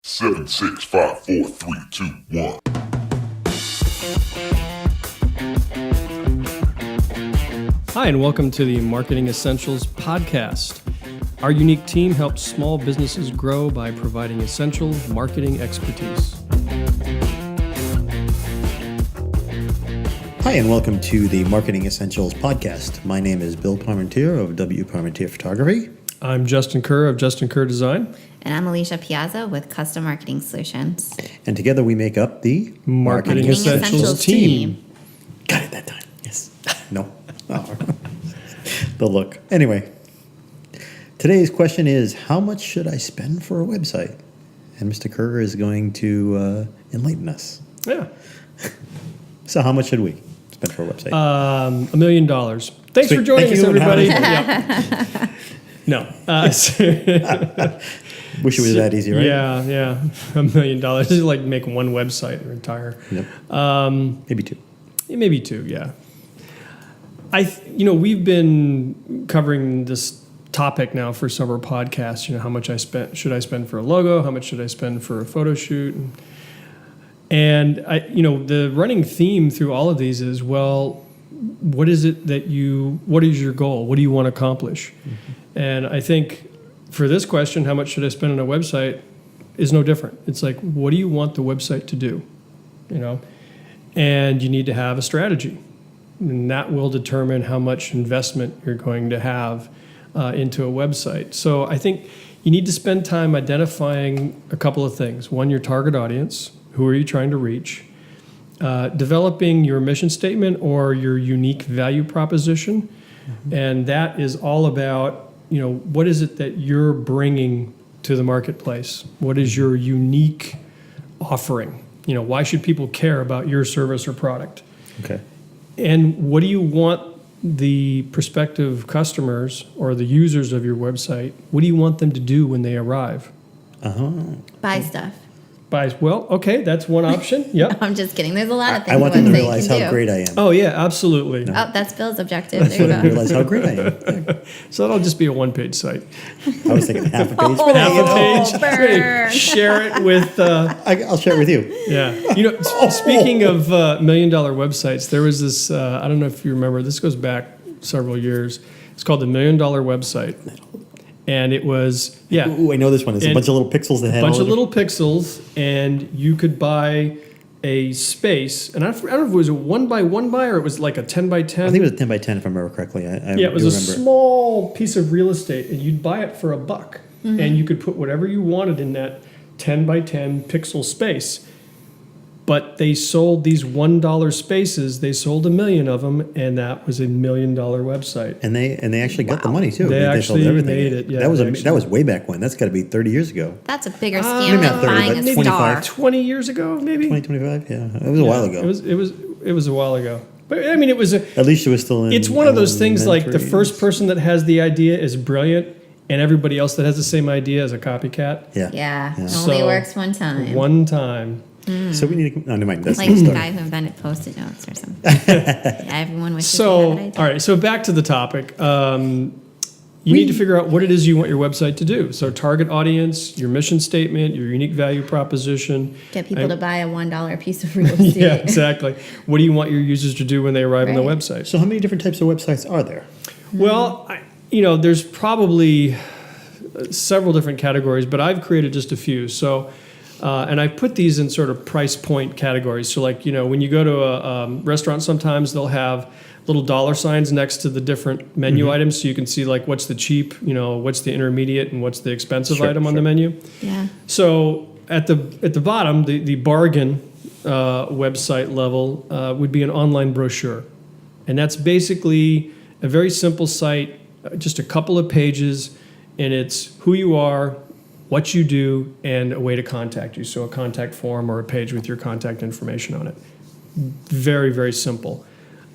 7, 6, 5, 4, 3, 2, 1. Hi, and welcome to the Marketing Essentials podcast. Our unique team helps small businesses grow by providing essential marketing expertise. Hi, and welcome to the Marketing Essentials podcast. My name is Bill Parmentier of W.Parmentier Photography. I'm Justin Kerr of Justin Kerr Design. And I'm Alicia Piazza with Custom Marketing Solutions. And together we make up the Marketing Essentials team. Got it that time. Yes. No. Oh. The look. Anyway, today's question is, how much should I spend for a website? And Mr. Kerr is going to enlighten us. Yeah. So how much should we spend for a website? $1 million. Thanks Sweet. for joining Thank us, you, and everybody. have No. Wish it was that easy, right? Yeah. $1 million. This is like make one website and retire. Yep. Maybe two. Maybe two, yeah. We've been covering this topic now for several podcasts. How much should I spend for a logo? How much should I spend for a photo shoot? And the running theme through all of these is, well, what is it what is your goal? What do you want to accomplish? Mm-hmm. And I think for this question, how much should I spend on a website, is no different. It's like, what do you want the website to do? And you need to have a strategy. And that will determine how much investment you're going to have into a website. So I think you need to spend time identifying a couple of things. One, your target audience. Who are you trying to reach? Developing your mission statement or your unique value proposition. Mm-hmm. And that is all about, what is it that you're bringing to the marketplace? What is your unique offering? Why should people care about your service or product? Okay. And what do you want the prospective customers or the users of your website, what do you want them to do when they arrive? Buy stuff. Well, okay, that's one option. Yep. I'm just kidding. There's a lot of things. I want them to realize how great I am. Oh, yeah, absolutely. No. Oh, that's Bill's objective. There you go. Realize how great I am. Yeah. So that'll just be a one-page site. I was thinking half a page. Half a page. Share it with... I'll share it with you. Yeah. Speaking of $1 million websites, there was this, I don't know if you remember, this goes back several years. It's called the $1 Million Website. And it was, Ooh, I know this one. It's a bunch of little pixels that had a bunch of little pixels, and you could buy a space. And I don't know if it was a 1 by 1 by or it was like a 10 by 10. I think it was a 10 by 10 if I remember correctly. It was a small piece of real estate, and you'd buy it for $1, mm-hmm. and you could put whatever you wanted in that 10 by 10 pixel space. But they sold these $1 spaces. They sold 1 million of them, and that was a $1 million website. And they actually got the money too. They actually sold everything. made it. Yeah, that was way back when. That's got to be 30 years ago. That's a bigger scam than buying a star. 20 years ago, maybe. 25. Yeah, it was a while ago. It was a while ago. But I mean, it was Alicia was still in. It's one of those things like the first person that has the idea is brilliant, and everybody else that has the same idea is a copycat. Yeah. It only works one time. One time. So we need to. No, never mind. That's like the guy who invented Post-it notes or something. Everyone wishes they had an idea. All right. So back to the topic. You need to figure out what it is you want your website to do. So target audience, your mission statement, your unique value proposition. Get people to buy a $1 piece of real estate. Yeah, exactly. What do you want your users to do when they arrive on the website? So how many different types of websites are there? Well, there's probably several different categories, but I've created just a few. So. And I put these in sort of price point categories. So like, when you go to a restaurant, sometimes they'll have little dollar signs next to the different menu items. So you can see like what's the cheap, what's the intermediate and what's the expensive item on the menu. Yeah. So at the bottom, the bargain website level would be an online brochure. And that's basically a very simple site, just a couple of pages, and it's who you are, what you do, and a way to contact you. So a contact form or a page with your contact information on it. Very, very simple.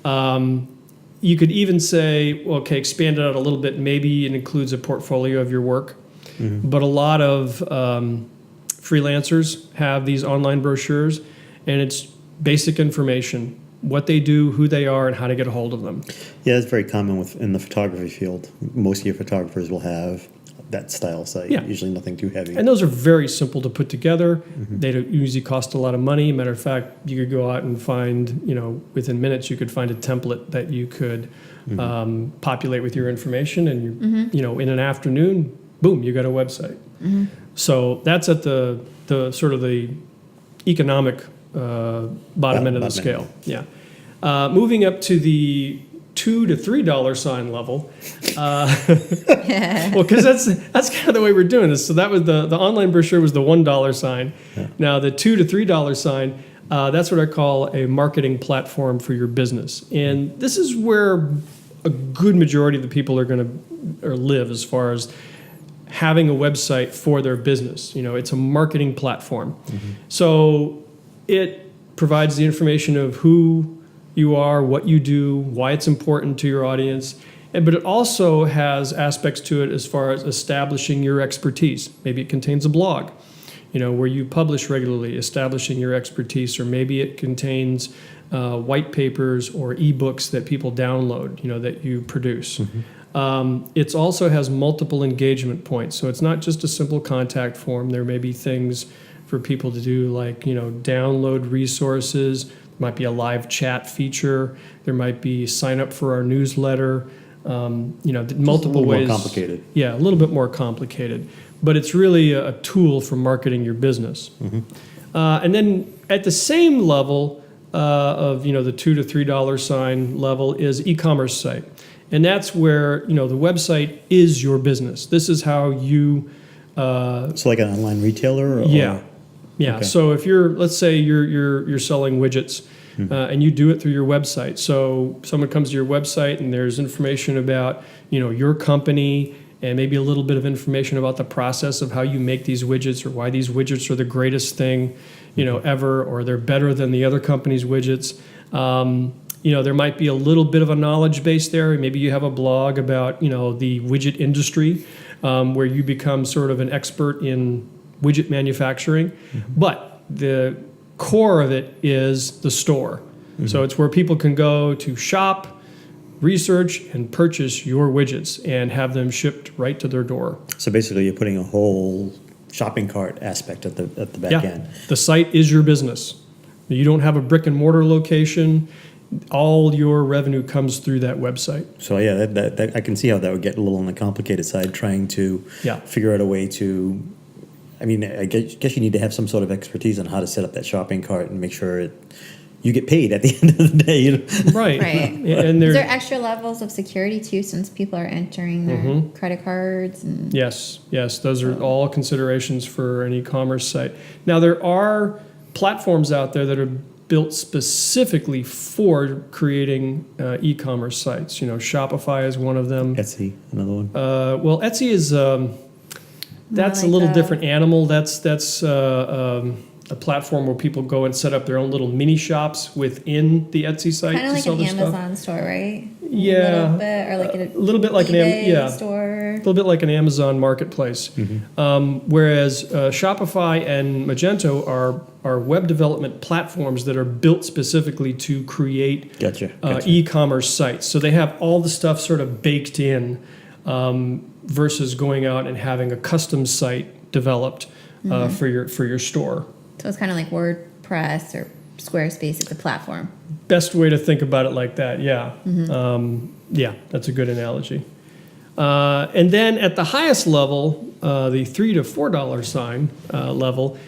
You could even say, expand it out a little bit. Maybe it includes a portfolio of your work. Mm-hmm. But a lot of freelancers have these online brochures, and it's basic information, what they do, who they are, and how to get a hold of them. Yeah, that's very common in the photography field. Most of your photographers will have that style site. Yeah. Usually nothing too heavy. And those are very simple to put together. They don't usually cost a lot of money. Matter of fact, you could go out and find, within minutes, you could find a template that you could populate with your information, and in an afternoon, boom, you got a website. So that's at the sort of the economic bottom end of the scale. Yeah. Moving up to the $2 to $3 sign level. Well, because that's kind of the way we're doing this. So that was the online brochure was the $1 sign. Yeah. Now the $2 to $3 sign, that's what I call a marketing platform for your business. And this is where a good majority of the people are going to live as far as having a website for their business. It's a marketing platform. So it provides the information of who you are, what you do, why it's important to your audience, but it also has aspects to it as far as establishing your expertise. Maybe it contains a blog, where you publish regularly, establishing your expertise, or maybe it contains white papers or ebooks that people download, that you produce. It also has multiple engagement points, so it's not just a simple contact form. There may be things for people to do, like download resources. Might be a live chat feature. There might be sign up for our newsletter. Multiple ways. More complicated. Yeah, a little bit more complicated, but it's really a tool for marketing your business. And then at the same level of the $2 to $3 sign level is e-commerce site, and that's where the website is your business. This is how you. So like an online retailer. Yeah. Okay. So if let's say you're selling widgets, and you do it through your website. So someone comes to your website and there's information about your company, and maybe a little bit of information about the process of how you make these widgets, or why these widgets are the greatest thing ever, or they're better than the other company's widgets. There might be a little bit of a knowledge base there. Maybe you have a blog about the widget industry, where you become sort of an expert in widget manufacturing, but the core of it is the store. So it's where people can go to shop, research, and purchase your widgets and have them shipped right to their door. So basically, you're putting a whole shopping cart aspect at the back end. The site is your business. You don't have a brick and mortar location. All your revenue comes through that website. So yeah, that I can see how that would get a little on the complicated side, trying to figure out a way to. I mean, I guess you need to have some sort of expertise on how to set up that shopping cart and make sure you get paid at the end of the day. Right. And is there extra levels of security too, since people are entering their credit cards? And Yes. Those are all considerations for an e-commerce site. Now, there are platforms out there that are built specifically for creating e-commerce sites. Shopify is one of them. Etsy, another one. Well, Etsy is that's a little different animal. That's a platform where people go and set up their own little mini shops within the Etsy site. Kind of like an Amazon store, right? Yeah, a little bit like an eBay store. A little bit like an Amazon marketplace. Whereas Shopify and Magento are web development platforms that are built specifically to create Gotcha. e-commerce sites. So they have all the stuff sort of baked in, versus going out and having a custom site developed for your store. So it's kind of like WordPress or Squarespace. It's a platform. Best way to think about it like that, yeah. That's a good analogy. And then at the highest level, the $3 to $4 sign level,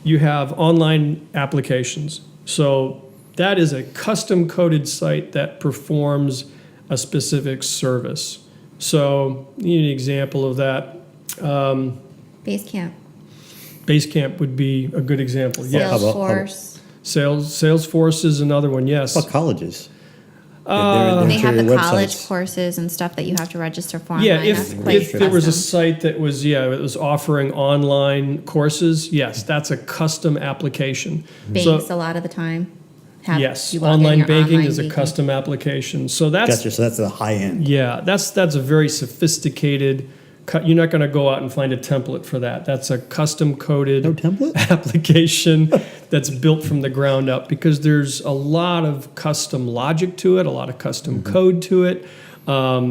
you have online applications. So that is a custom coded site that performs a specific service. So you need an example of that. Basecamp. Basecamp would be a good example. Yes. Salesforce. Salesforce is another one. Yes. What colleges? They have the college websites. courses and stuff that you have to register for. Yeah, online. if there was a site that was it was offering online courses, yes, that's a custom application. Banks a lot of the time. Yes, online banking is a custom application. So that's Gotcha. So that's the high end. Yeah, that's a very sophisticated. You're not going to go out and find a template for that. That's a custom coded application that's built from the ground up, because there's a lot of custom logic to it, a lot of custom code to it.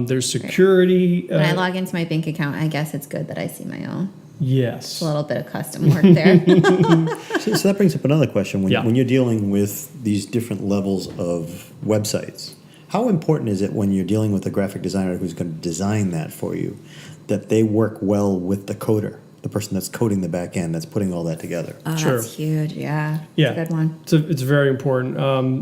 There's security. When I log into my bank account, I guess it's good that I see my own. Yes. A little bit of custom work there. So that brings up another question. Yeah. When you're dealing with these different levels of websites, how important is it when you're dealing with a graphic designer who's going to design that for you, that they work well with the coder, the person that's coding the back end, that's putting all that together? Oh, Sure. that's huge. Yeah. Yeah. That's a good one. It's very important.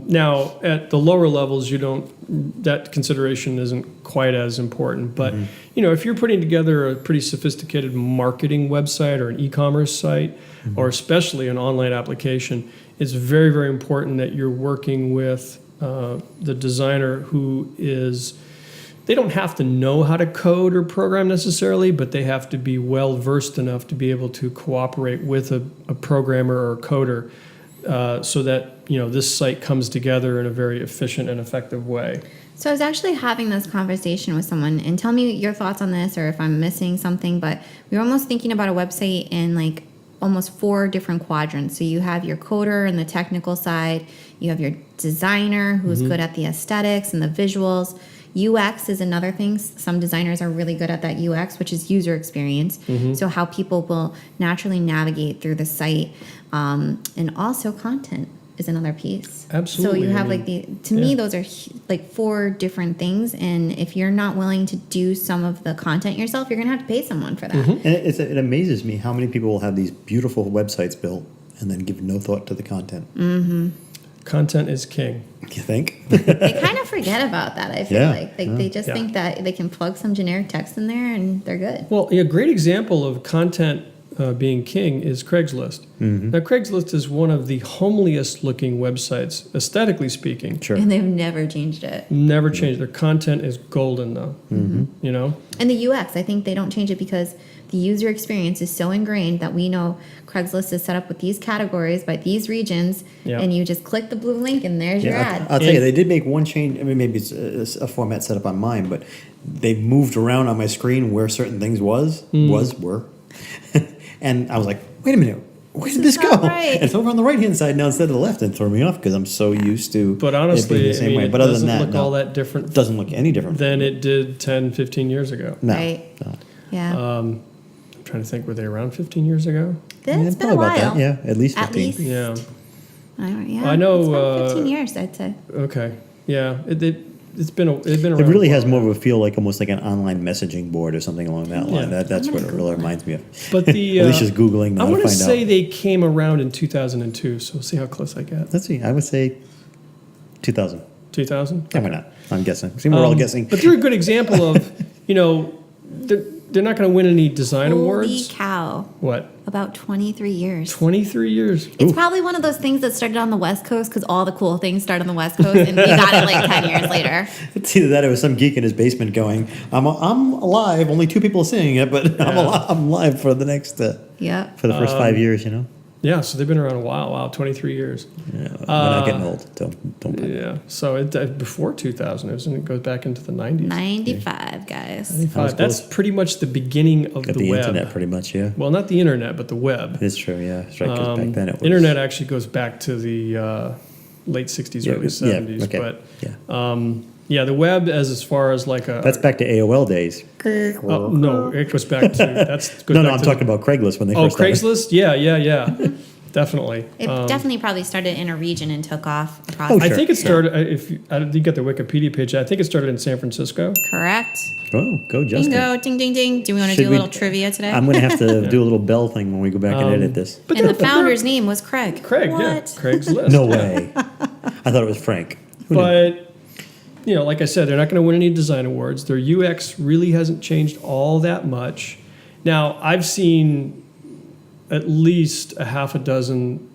Now, at the lower levels, that consideration isn't quite as important. But, if you're putting together a pretty sophisticated marketing website or an e-commerce site, or especially an online application, it's very, very important that you're working with the designer they don't have to know how to code or program necessarily, but they have to be well versed enough to be able to cooperate with a programmer or a coder so that this site comes together in a very efficient and effective way. So I was actually having this conversation with someone, and tell me your thoughts on this or if I'm missing something, but we were almost thinking about a website in like almost 4 different quadrants. So you have your coder and the technical side, you have your designer who's good at the aesthetics and the visuals. UX is another thing. Some designers are really good at that UX, which is user experience. So how people will naturally navigate through the site. And also content is another piece. Absolutely. So you have to me, those are like 4 different things. And if you're not willing to do some of the content yourself, you're going to have to pay someone for that. And it amazes me how many people will have these beautiful websites built and then give no thought to the content. Content is king. You think? They kind of forget about that, I feel Yeah. like. They just think that they can plug some generic text in there and they're good. Well, a great example of content being king is Craigslist. Now, Craigslist is one of the homeliest looking websites, aesthetically speaking. Sure. And they've never changed it. Never changed. Their content is golden, though. And the UX, I think they don't change it because the user experience is so ingrained that we know Craigslist is set up with these categories by these regions, Yeah. and you just click the blue link and there's your ad. I'll tell you, they did make one change. I mean, maybe it's a format set up on mine, but they moved around on my screen where certain things were. And I was like, wait a minute, where did this is go? not right. And it's over on the right-hand side now instead of the left, and it threw me off because I'm so used to But it honestly, being the same way. it But other doesn't than that, look no, all that different it doesn't look any different than it did 10, 15 years ago. No, Right. no. Yeah. I'm trying to think, were they around 15 years ago? Yeah, It's been a probably while. about that. Yeah, at least 15. At least. Yeah. Yeah. I know, It's been 15 years, I'd say. Okay. Yeah. It's been around. It a really has while. more of a feel like almost like an online messaging board or something along that line. Yeah. That's I'm what gonna it really reminds me of. But the Alicia's Googling now I to want to find say out. they came around in 2002. So we'll see how close I get. Let's see. I would say 2000. 2000. Yeah, why not? I'm guessing. See, we're all guessing. But they're a good example of, they're not going to win any design Holy awards. cow. What? About 23 years. 23 years. It's probably one of those things that started on the West Coast because all the cool things start on the West Coast, and we got it like 10 years later. It's either that or it was some geek in his basement going, I'm alive. Only 2 people are seeing it, but I'm alive for the next, Yeah. for the first 5 years, Yeah, so they've been around a while. Wow, 23 years. Yeah, we're not getting old. Don't. Yeah, so before 2000, it goes back into the 90s. 95, guys. 95. That's pretty much the beginning of Got the the web. internet, pretty much, yeah. Well, not the internet, but the web. It's true, yeah. That's right, 'cause back then it was... Internet actually goes back to the late 60s, early 70s. okay, But yeah. the web as far as like a... That's back to AOL days. Oh, no, it goes back to... I'm talking about Craigslist when they first started. Craigslist? Yeah. Definitely. It definitely probably started in a region and took off across. Oh, I sure. think it started, you got the Wikipedia page, I think it started in San Francisco. Correct. Oh, go Justin. Bingo, ding, ding, ding. Do we want to Should do a we- little trivia today? I'm going to have to do a little bell thing when we go back and edit this. But and the they're- founder's name was Craig. Craig, what? yeah. Craigslist. No way. I thought it was Frank. Who knew? But, like I said, they're not going to win any design awards. Their UX really hasn't changed all that much. Now, I've seen at least a half a dozen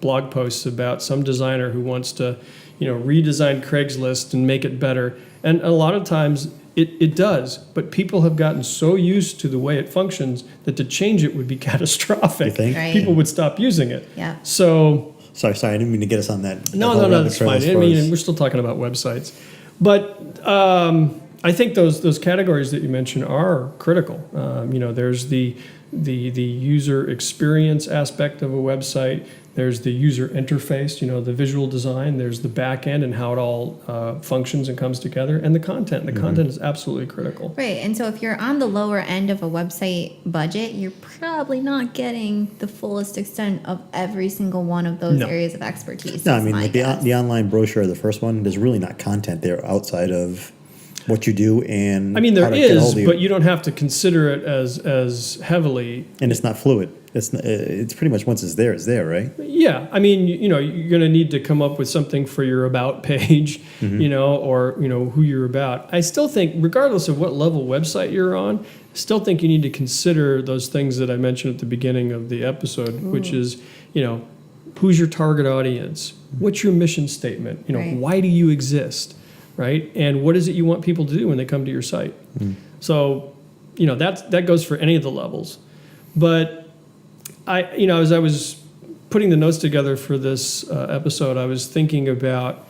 blog posts about some designer who wants to, redesign Craigslist and make it better. And a lot of times it does, but people have gotten so used to the way it functions that to change it would be catastrophic. You think? Right. People would stop using it. Yeah. So... Sorry, I didn't mean to get us on that. No, that's fine. I mean, we're still talking about websites. But I think those categories that you mentioned are critical. There's the the user experience aspect of a website. There's the user interface, the visual design. There's the back end and how it all functions and comes together. And the content. The content is absolutely critical. Right. And so if you're on the lower end of a website budget, you're probably not getting the fullest extent of every single one of those areas of expertise. No, I is mean, my like guess. the online brochure, the first one, there's really not content there outside of what you do and I mean, there how to get a hold is, of you. but you don't have to consider it as heavily. And it's not fluid. It's pretty much once it's there, right? Yeah, I mean, you're going to need to come up with something for your about page, or who you're about. I still think, regardless of what level website you're on, I still think you need to consider those things that I mentioned at the beginning of the episode, which is, who's your target audience? What's your mission statement? Right. Why do you exist, right? And what is it you want people to do when they come to your site? So, that goes for any of the levels, but. As I was putting the notes together for this episode, I was thinking about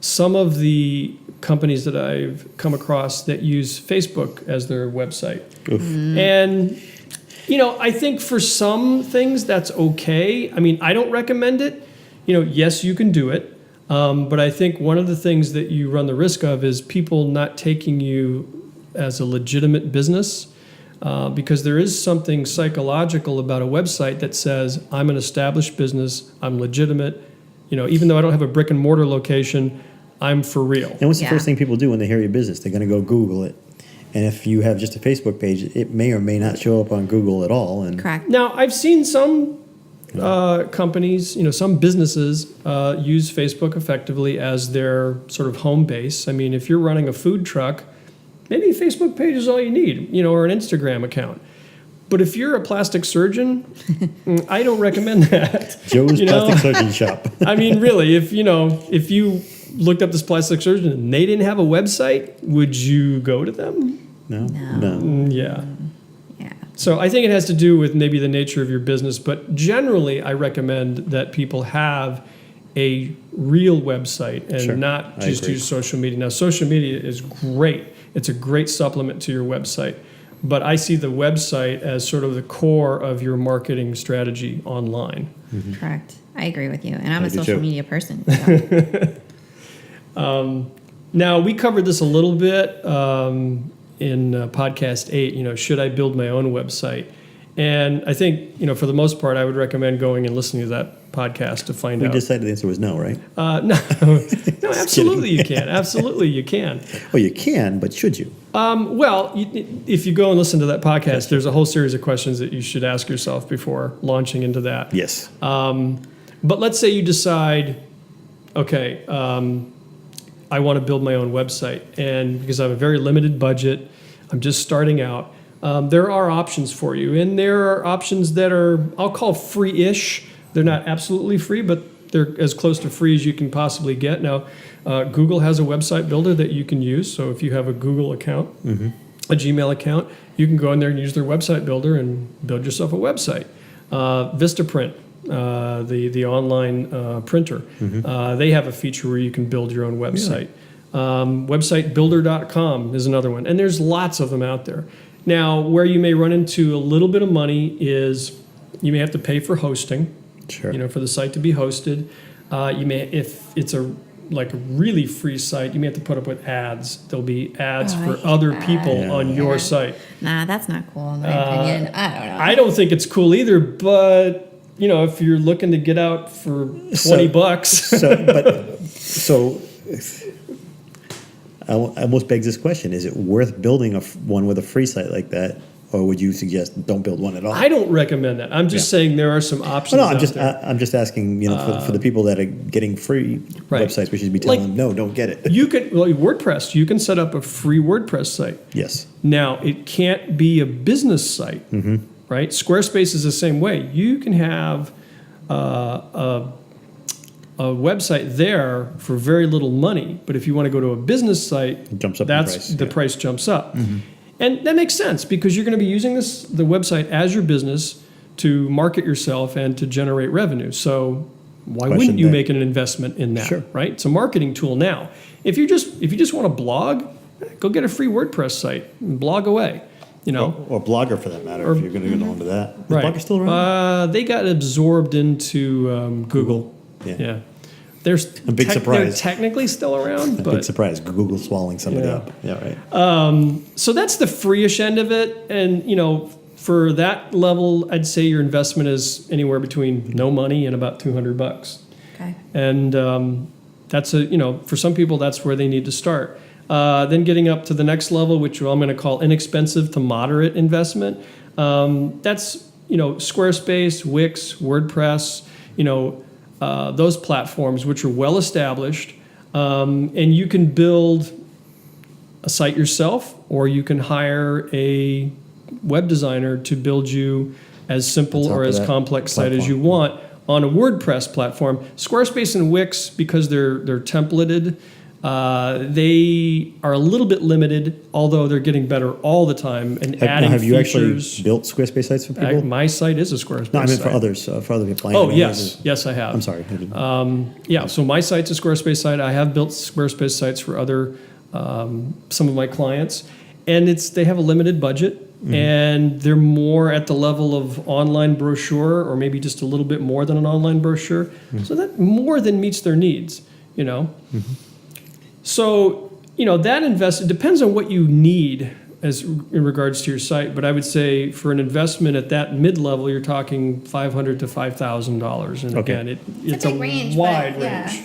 some of the companies that I've come across that use Facebook as their website. And, I think for some things that's okay. I mean, I don't recommend it. Yes, you can do it. But I think one of the things that you run the risk of is people not taking you as a legitimate business. Because there is something psychological about a website that says, I'm an established business, I'm legitimate, even though I don't have a brick and mortar location, I'm for real. And what's the first thing people do when they hear your business? They're going to go Google it. And if you have just a Facebook page, it may or may not show up on Google at all. And Correct. Now, I've seen some companies, some businesses use Facebook effectively as their sort of home base. I mean, if you're running a food truck, maybe a Facebook page is all you need, or an Instagram account. But if you're a plastic surgeon, I don't recommend that. Joe's Plastic Surgeon Shop. I mean, really, if you looked up this plastic surgeon and they didn't have a website, would you go to them? No. Yeah. Yeah. So I think it has to do with maybe the nature of your business, but generally I recommend that people have a real website and Sure. not I just agree. use social media. Now, social media is great. It's a great supplement to your website. But I see the website as sort of the core of your marketing strategy online. Correct. I agree with you. And I'm I a do social too. media person. So. Now, we covered this a little bit in podcast 8, should I build my own website? And I think, for the most part, I would recommend going and listening to that podcast to find We out. decided the answer was no, right? No, absolutely you can. Absolutely you can. Well, you can, but should you? Well, if you go and listen to that podcast, there's a whole series of questions that you should ask yourself before launching into that. Yes. But let's say you decide, okay, I want to build my own website, and because I have a very limited budget, I'm just starting out. There are options for you, and there are options that are, I'll call free-ish. They're not absolutely free, but they're as close to free as you can possibly get. Now, Google has a website builder that you can use. So if you have a Google account, a Gmail account, you can go in there and use their website builder and build yourself a website. Vistaprint, the online printer, they have a feature where you can build your own website. Websitebuilder.com is another one. And there's lots of them out there. Now, where you may run into a little bit of money is you may have to pay for hosting. Sure. For the site to be hosted. You may, if it's a really free site, you may have to put up with ads. There'll be ads I for hate other that. people on your site. Nah, that's not cool in my opinion. I don't know. I don't think it's cool either, but if you're looking to get out for $20, So I almost begs this question: is it worth building one with a free site like that, or would you suggest don't build one at all? I don't recommend that. I'm just saying there are some options. No, I'm out just there. I'm just asking, for the people that are getting free Right. websites, we should be telling them, no, don't get it. You can WordPress. You can set up a free WordPress site. Yes. Now, it can't be a business site, right? Squarespace is the same way. You can have a website there for very little money, but if you want to go to a business site, It jumps up in price, the yeah. price jumps up. And that makes sense because you're going to be using the website as your business to market yourself and to generate revenue. So why wouldn't you make an investment in that, Sure. right? It's a marketing tool now. If you just want to blog, go get a free WordPress site and blog away. you know. Or Blogger, for that matter, if you're going to go into that. Is Right. Blogger still around? They got absorbed into Google. Yeah. They're A big surprise. They're technically still around, but Big surprise. Google swallowing somebody Yeah. up. Yeah, right. so that's the free-ish end of it. And, you know, for that level, I'd say your investment is anywhere between no money and about $200. Okay. And that's for some people, that's where they need to start. Then getting up to the next level, which I'm going to call inexpensive to moderate investment. That's, Squarespace, Wix, WordPress, those platforms which are well established. And you can build a site yourself, or you can hire a web designer to build you as simple or as complex site as you want on a WordPress platform. Squarespace and Wix, because they're templated, they are a little bit limited, although they're getting better all the time and adding Have you features. actually built Squarespace sites for people? My site is a Squarespace No, I mean site. for others people. Oh, yes, I have. I'm sorry. Yeah, so my site's a Squarespace site. I have built Squarespace sites for other some of my clients, and they have a limited budget, and they're more at the level of online brochure, or maybe just a little bit more than an online brochure. So that more than meets their needs, So, that it depends on what you need as in regards to your site, but I would say for an investment at that mid-level, you're talking $500 to $5,000, and Okay. again, It's it's a big range, wide but yeah. range.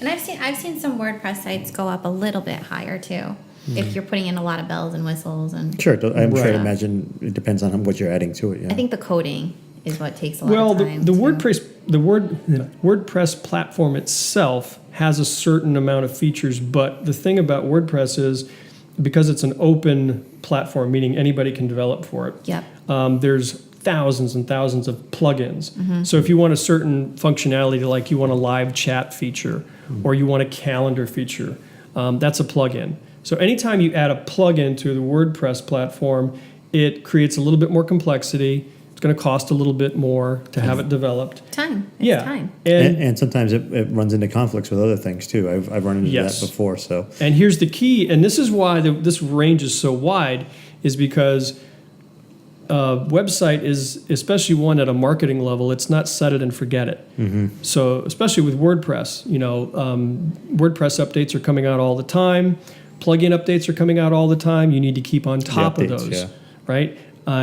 And I've seen some WordPress sites go up a little bit higher too, if you're putting in a lot of bells and whistles and. Sure. I'm sure. Right. I imagine it depends on what you're adding to it. Yeah. I think the coding is what takes a lot Well, of time. the too. WordPress platform itself has a certain amount of features, but the thing about WordPress is because it's an open platform, meaning anybody can develop for it. Yep. There's thousands and thousands of plugins. So if you want a certain functionality, like you want a live chat feature or you want a calendar feature, that's a plugin. So anytime you add a plugin to the WordPress platform, it creates a little bit more complexity. It's going to cost a little bit more to have it developed. Time. It's time. And sometimes it runs into conflicts with other things too. I've run into Yes. that before. So And here's the key, and this is why this range is so wide, is because website is, especially one at a marketing level, it's not set it and forget it. So especially with WordPress, WordPress updates are coming out all the time. Plugin updates are coming out all the time. You need to keep on top of updates, those, yeah. right?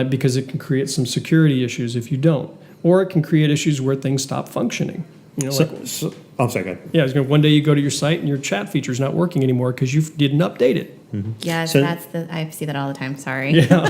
Because it can create some security issues if you don't. Or it can create issues where things stop functioning. I'm sorry. Go ahead. Yeah, one day you go to your site and your chat feature's not working anymore because you didn't update it. Yes, So- I see that all the time. Sorry. Yeah.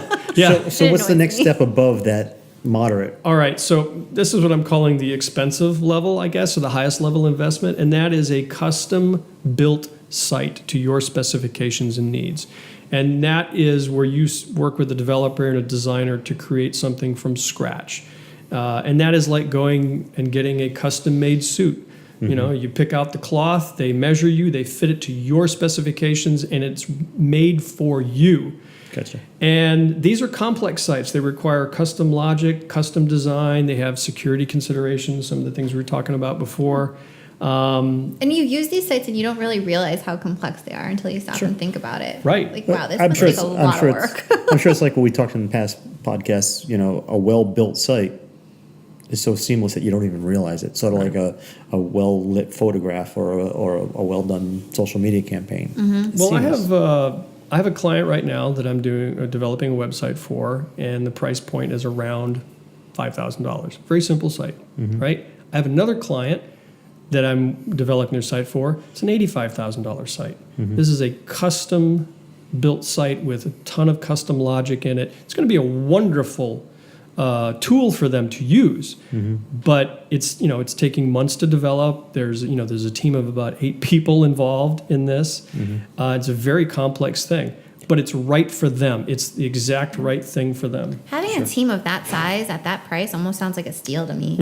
So It what's the annoys next me. step above that moderate? All right, so this is what I'm calling the expensive level, I guess, or the highest level investment, and that is a custom built site to your specifications and needs. And that is where you work with a developer and a designer to create something from scratch. And that is like going and getting a custom made suit. You pick out the cloth, they measure you, they fit it to your specifications, and it's made for you. Gotcha. And these are complex sites. They require custom logic, custom design. They have security considerations, some of the things we were talking about before. And you use these sites and you don't really realize how complex they are until you stop and think about it. Right. Like, wow, this must take a lot of work. I'm sure it's like what we talked in the past podcasts. A well-built site is so seamless that you don't even realize it. Sort of like a well-lit photograph or a well-done social media campaign. It's Well, seamless. I have a client right now that I'm developing a website for, and the price point is around $5,000. Very simple site, right? I have another client that I'm developing their site for. It's an $85,000 site. This is a custom built site with a ton of custom logic in it. It's going to be a wonderful tool for them to use, but it's taking months to develop. There's a team of about 8 people involved in this. It's a very complex thing, but it's right for them. It's the exact right thing for them. Having a team of that size at that price almost sounds like a steal to me.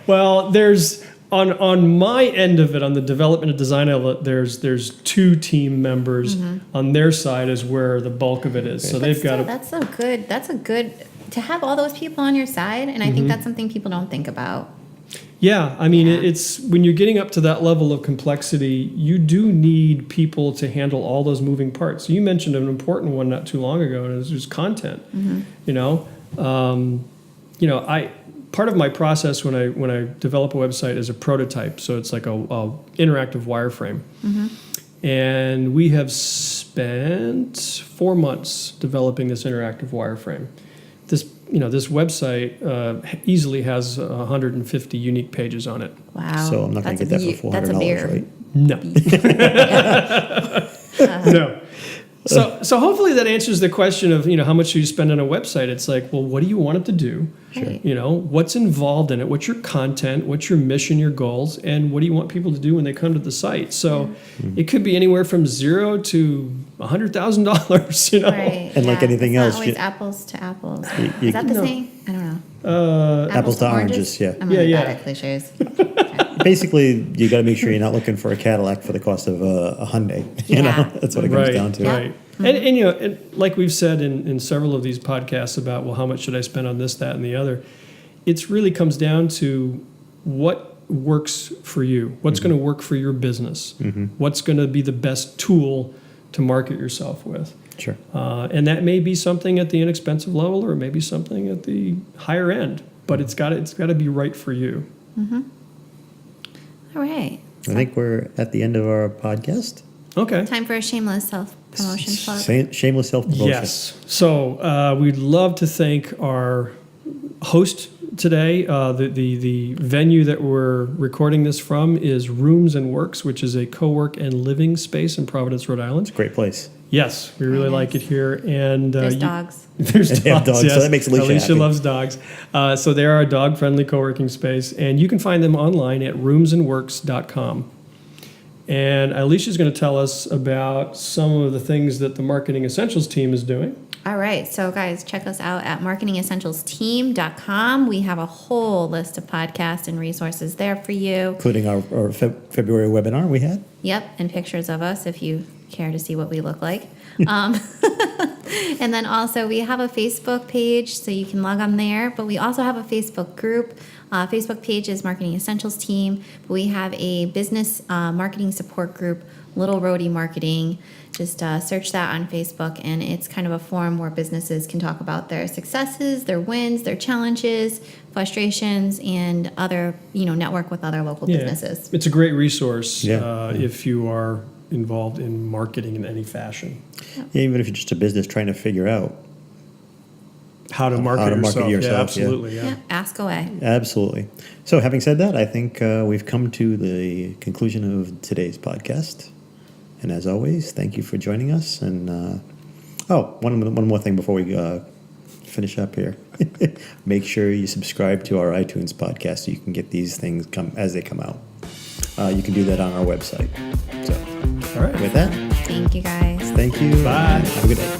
Well, there's on my end of it, on the development and design element, there's 2 team members on their side is where the bulk of it is. So they've got That's a good to have all those people on your side, and I think that's something people don't think about. Yeah, I mean, Yeah. it's when you're getting up to that level of complexity, you do need people to handle all those moving parts. You mentioned an important one not too long ago, and it was just content. You know, I part of my process when I develop a website is a prototype, so it's like a interactive wireframe, and we have spent 4 months developing this interactive wireframe. This website easily has 150 unique pages on it. Wow. So I'm not going to get that for $400, right? No. No. So hopefully that answers the question of, how much do you spend on a website? It's like, well, what do you want it to do? Right. What's involved in it? What's your content? What's your mission, your goals? And what do you want people to do when they come to the site? So it could be anywhere from $0 to $100,000, Right. And like anything It's else, not always you- apples to apples. You- Is that the No. saying? I don't know. Apples to oranges, yeah. I'm really Yeah, bad yeah. at cliches. Basically, you got to make sure you're not looking for a Cadillac for the cost of a Hyundai. Yeah. That's what it comes Right, down to. Yeah. right. And like we've said in several of these podcasts about, well, how much should I spend on this, that, and the other? It really comes down to what works for you. What's going to work for your business? What's going to be the best tool to market yourself with? Sure. And that may be something at the inexpensive level, or maybe something at the higher end. But it's got to be right for you. All right. I think we're at the end of our podcast. Okay. Time for a shameless self-promotion plug. Shameless self-promotion. Yes. So we'd love to thank our host today. The venue that we're recording this from is Rooms and Works, which is a co-work and living space in Providence, Rhode Island. Great place. Yes, we really Very like it nice. here. And There's dogs. There's dogs. They have dogs, so yes. that makes Alicia happy. loves dogs. So they are a dog-friendly co-working space, and you can find them online at roomsandworks.com. And Alicia's going to tell us about some of the things that the Marketing Essentials team is doing. All right. So, guys, check us out at marketingessentialsteam.com. We have a whole list of podcasts and resources there for you. Including our February webinar we had. Yep. And pictures of us if you care to see what we look like. And then also we have a Facebook page, so you can log on there. But we also have a Facebook group. Facebook page is Marketing Essentials Team. But we have a business marketing support group, Little Roadie Marketing. Just search that on Facebook, and it's kind of a forum where businesses can talk about their successes, their wins, their challenges, frustrations, and other, network with other local businesses. It's a great resource Yeah. if you are involved in marketing in any fashion. Yeah, even if you're just a business trying to figure out. How to market yourself. yourself, Yeah, yeah. absolutely. Yeah. Yeah, ask away. Absolutely. So having said that, I think we've come to the conclusion of today's podcast. And as always, thank you for joining us. And one more thing before we finish up here. Make sure you subscribe to our iTunes podcast so you can get these things as they come out. You can do that on our website. So All right. with that, Thank you, guys. thank you. Bye. Have a good day.